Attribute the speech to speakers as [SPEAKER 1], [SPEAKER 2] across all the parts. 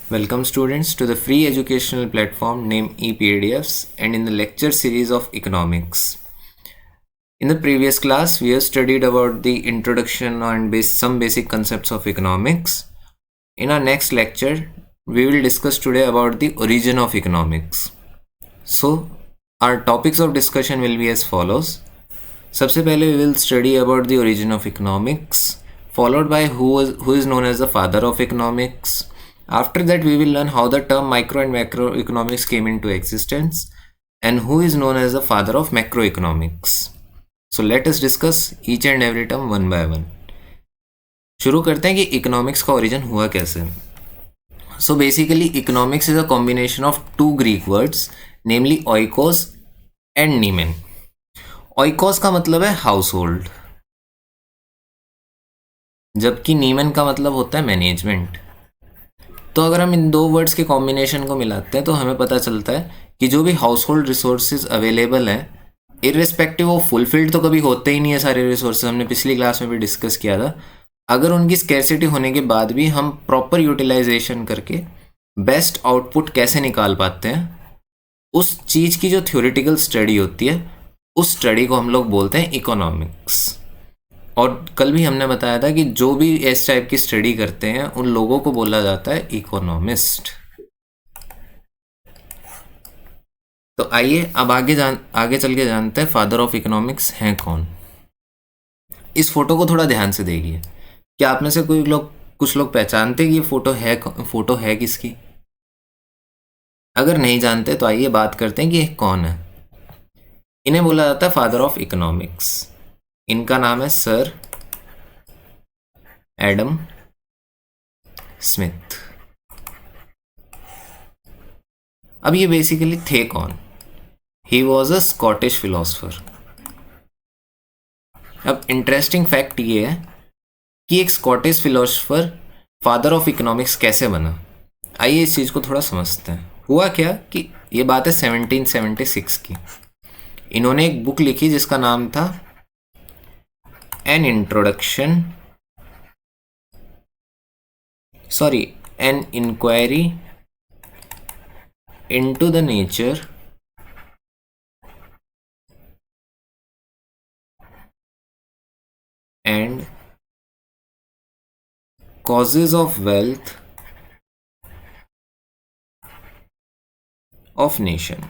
[SPEAKER 1] Welcome students to the free educational platform named ePDFs and in the lecture series of economics. In the previous class, we have studied about the introduction and some basic concepts of economics. In our next lecture, we will discuss today about the origin of economics. So, our topics of discussion will be as follows. सबसे पहले we will study about the origin of economics, followed by who is known as the father of economics. After that, we will learn how the term micro and macroeconomics came into existence and who is known as the father of macroeconomics. So let us discuss each and every term one by one. शुरू करते हैं कि economics का origin हुआ कैसे. So basically, economics is a combination of two Greek words, namely oikos and nemen. Oikos का मतलब है हाउसहोल्ड, जबकि नीमन का मतलब होता है मैनेजमेंट. तो अगर हम इन दो वर्ड्स के कॉम्बिनेशन को मिलाते हैं तो हमें पता चलता है कि जो भी हाउसहोल्ड रिसोर्सेज अवेलेबल हैं, इररिस्पेक्टिव ऑफ फुलफिल्ड तो कभी होते ही नहीं है सारे रिसोर्सेज, हमने पिछली क्लास में भी डिस्कस किया था. अगर उनकी स्कैरसिटी होने के बाद भी हम प्रॉपर यूटिलाइजेशन करके बेस्ट आउटपुट कैसे निकाल पाते हैं, उस चीज़ की जो थ्योरेटिकल स्टडी होती है, उस स्टडी को हम लोग बोलते हैं इकोनॉमिक्स. और कल भी हमने बताया था कि जो भी इस टाइप की स्टडी करते हैं उन लोगों को बोला जाता है इकोनॉमिस्ट. तो आइए अब आगे चल के जानते हैं फादर ऑफ इकोनॉमिक्स हैं कौन. इस फोटो को थोड़ा ध्यान से देखिए. क्या आप में से कुछ लोग पहचानते हैं कि ये फोटो है किसकी? अगर नहीं जानते तो आइए बात करते हैं कि ये कौन है. इन्हें बोला जाता है फादर ऑफ इकोनॉमिक्स. इनका नाम है सर एडम स्मिथ. अब ये बेसिकली थे कौन? He was a Scottish philosopher. अब इंटरेस्टिंग फैक्ट ये है कि एक Scottish philosopher father of economics कैसे बना. आइए इस चीज़ को थोड़ा समझते हैं. हुआ क्या कि ये बात है 1776 की. इन्होंने एक बुक लिखी जिसका नाम था an inquiry into the nature and causes of wealth of nation.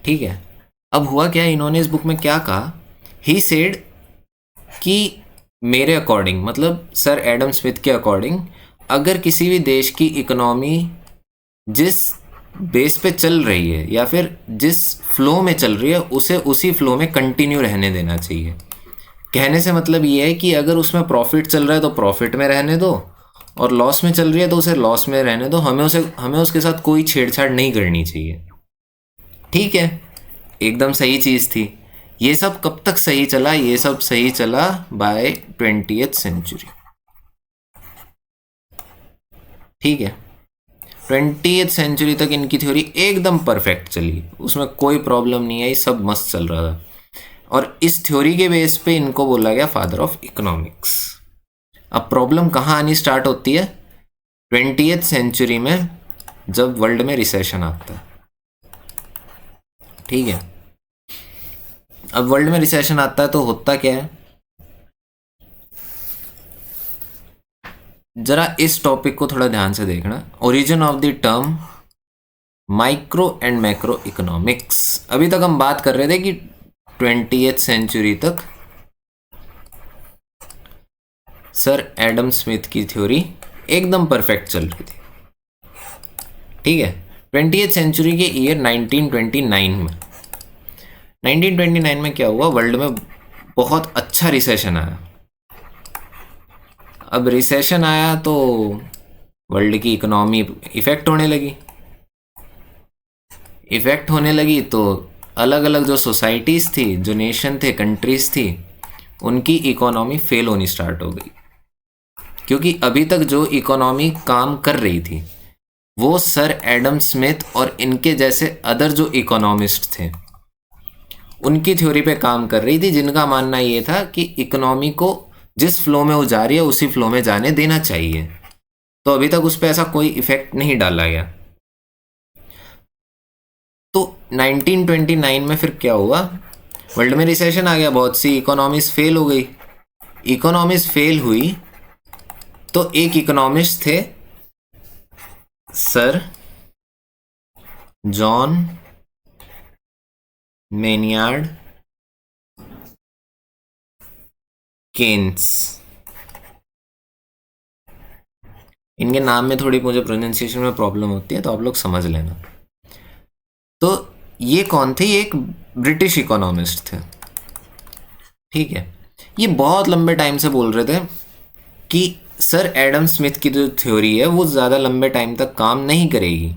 [SPEAKER 1] ठीक है. अब हुआ क्या, इन्होंने इस बुक में क्या कहा, ही सेड कि मेरे अकॉर्डिंग, मतलब सर एडम स्मिथ के अकॉर्डिंग, अगर किसी भी देश की इकोनॉमी जिस बेस पे चल रही है या फिर जिस फ्लो में चल रही है उसे उसी फ्लो में कंटिन्यू रहने देना चाहिए. कहने से मतलब ये है कि अगर उसमें प्रॉफिट चल रहा है तो प्रॉफिट में रहने दो, और लॉस में चल रही है तो उसे लॉस में रहने दो. हमें उसके साथ कोई छेड़छाड़ नहीं करनी चाहिए. ठीक है, एकदम सही चीज़ थी. ये सब कब तक सही चला? ये सब सही चला बाय 20th सेंचुरी. ठीक है, 20th सेंचुरी तक इनकी थ्योरी एकदम परफेक्ट चली, उसमें कोई प्रॉब्लम नहीं आई, सब मस्त चल रहा था. और इस थ्योरी के बेस पे इनको बोला गया फादर ऑफ इकोनॉमिक्स. अब प्रॉब्लम कहाँ आनी स्टार्ट होती है? 20th सेंचुरी में, जब वर्ल्ड में रिसेशन आता है. ठीक है, अब वर्ल्ड में रिसेशन आता है तो होता क्या है, जरा इस टॉपिक को थोड़ा ध्यान से देखना. Origin of the term micro and macro economics. अभी तक हम बात कर रहे थे कि 20th सेंचुरी तक सर एडम स्मिथ की थ्योरी एकदम परफेक्ट चल रही थी. ठीक है, 20th सेंचुरी के ईयर 1929 में क्या हुआ, वर्ल्ड में बहुत अच्छा रिसेशन आया. अब रिसेशन आया तो वर्ल्ड की इकोनॉमी इफेक्ट होने लगी तो अलग अलग जो सोसाइटीज़ थी, जो नेशन थे, कंट्रीज़ थी, उनकी इकोनॉमी फेल होनी स्टार्ट हो गई. क्योंकि अभी तक जो इकोनॉमी काम कर रही थी वो सर एडम स्मिथ और इनके जैसे अदर जो इकोनॉमिस्ट थे उनकी थ्योरी पे काम कर रही थी, जिनका मानना ये था कि इकोनॉमी को जिस फ्लो में वो जा रही है उसी फ्लो में जाने देना चाहिए। तो अभी तक उस पर ऐसा कोई इफेक्ट नहीं डाला गया। तो 1929 में फिर क्या हुआ, वर्ल्ड में रिसेशन आ गया, बहुत सी इकोनॉमीज फेल हो गई। इकोनॉमीज फेल हुई तो एक इकोनॉमिस्ट थे सर जॉन मेनियार्ड केन्स। इनके नाम में थोड़ी मुझे प्रोनाउंसिएशन में प्रॉब्लम होती है, तो आप लोग समझ लेना। तो ये कौन थे, ये एक ब्रिटिश इकोनॉमिस्ट थे, ठीक है। ये बहुत लंबे टाइम से बोल रहे थे कि सर एडम स्मिथ की जो थ्योरी है वो ज़्यादा लंबे टाइम तक काम नहीं करेगी।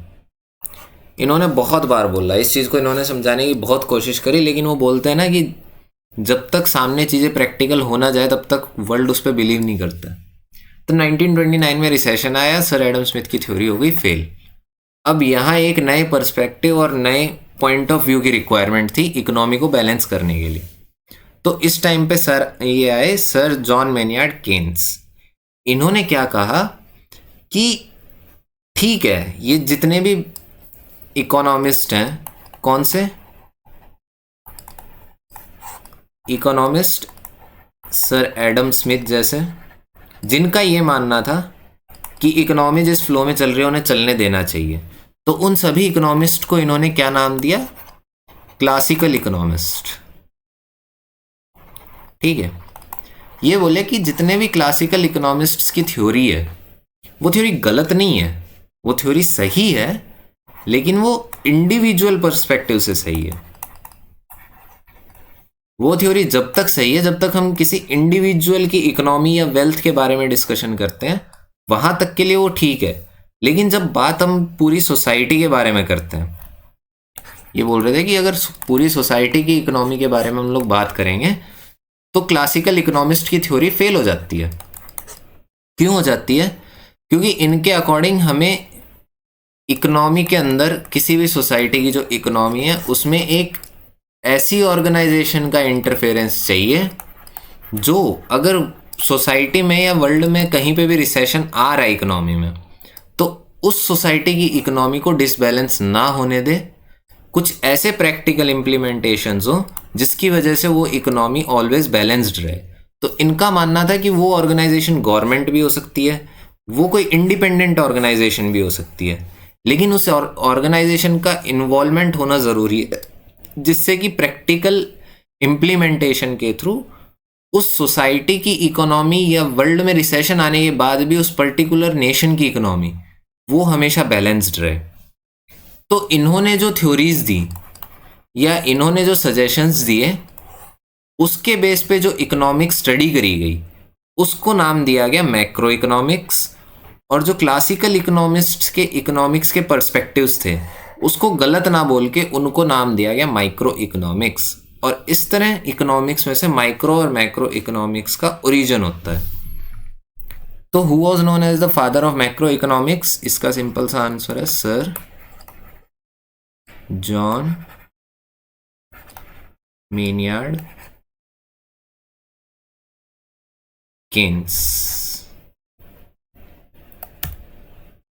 [SPEAKER 1] इन्होंने बहुत बार बोला, इस चीज़ को इन्होंने समझाने की बहुत कोशिश करी, लेकिन वो बोलते हैं ना कि जब तक सामने चीज़ें प्रैक्टिकल हो ना जाए तब तक वर्ल्ड उस पर बिलीव नहीं करता। तो 1929 में रिसेशन आया, सर एडम स्मिथ की थ्योरी हो गई फेल। अब यहाँ एक नए पर्सपेक्टिव और नए पॉइंट ऑफ व्यू की रिक्वायरमेंट थी इकोनॉमी को बैलेंस करने के लिए। तो इस टाइम पे सर ये आए, सर जॉन मेनियार्ड केन्स। इन्होंने क्या कहा कि ठीक है, ये जितने भी इकोनॉमिस्ट हैं, कौन से इकोनॉमिस्ट, सर एडम स्मिथ जैसे, जिनका ये मानना था कि इकोनॉमी जिस फ्लो में चल रही है उन्हें चलने देना चाहिए, तो उन सभी इकोनॉमिस्ट को इन्होंने क्या नाम दिया, क्लासिकल इकोनॉमिस्ट, ठीक है। ये बोले कि जितने भी क्लासिकल इकोनॉमिस्ट्स की थ्योरी है वो थ्योरी गलत नहीं है, वो थ्योरी सही है, लेकिन वो इंडिविजुअल पर्सपेक्टिव से सही है। वो थ्योरी जब तक सही है जब तक हम किसी इंडिविजुअल की इकोनॉमी या वेल्थ के बारे में डिस्कशन करते हैं, वहां तक के लिए वो ठीक है। लेकिन जब बात हम पूरी सोसाइटी के बारे में करते हैं, ये बोल रहे थे कि अगर पूरी सोसाइटी की इकोनॉमी के बारे में हम लोग बात करेंगे तो क्लासिकल इकोनॉमिस्ट की थ्योरी फेल हो जाती है। क्यों हो जाती है? क्योंकि इनके अकॉर्डिंग हमें इकोनॉमी के अंदर, किसी भी सोसाइटी की जो इकोनॉमी है उसमें एक ऐसी ऑर्गेनाइजेशन का इंटरफेरेंस चाहिए जो अगर सोसाइटी में या वर्ल्ड में कहीं पे भी रिसेशन आ रहा है इकोनॉमी में, तो उस सोसाइटी की इकोनॉमी को डिसबैलेंस ना होने दे। कुछ ऐसे प्रैक्टिकल इम्प्लीमेंटेशंस हो जिसकी वजह से वो इकोनॉमी ऑलवेज बैलेंस्ड रहे। तो इनका मानना था कि वो ऑर्गेनाइजेशन गवर्नमेंट भी हो सकती है, वो कोई इंडिपेंडेंट ऑर्गेनाइजेशन भी हो सकती है, लेकिन उस ऑर्गेनाइजेशन का इन्वॉल्वमेंट होना ज़रूरी है, जिससे कि प्रैक्टिकल इम्प्लीमेंटेशन के थ्रू उस सोसाइटी की इकोनॉमी या वर्ल्ड में रिसेशन आने के बाद भी उस पर्टिकुलर नेशन की इकोनॉमी वो हमेशा बैलेंस्ड रहे। तो इन्होंने जो थ्योरीज दी या इन्होंने जो सजेशंस दिए, उसके बेस पे जो इकोनॉमिक स्टडी करी गई उसको नाम दिया गया मैक्रो इकोनॉमिक्स। और जो क्लासिकल इकोनॉमिस्ट्स के इकोनॉमिक्स के पर्सपेक्टिव्स थे उसको गलत ना बोल के उनको नाम दिया गया माइक्रो इकोनॉमिक्स। और इस तरह इकोनॉमिक्स में से माइक्रो और मैक्रो इकोनॉमिक्स का ओरिजिन होता है। तो who was known as the father of macro economics? इसका सिंपल सा आंसर है sir John Maynard Keynes.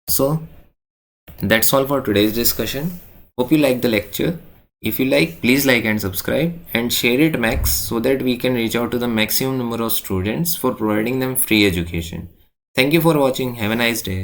[SPEAKER 1] So that's all for today's discussion. Hope you like the lecture. If you like, please like and subscribe and share it max so that we can reach out to the maximum number of students for providing them free education. Thank you for watching. Have a nice day.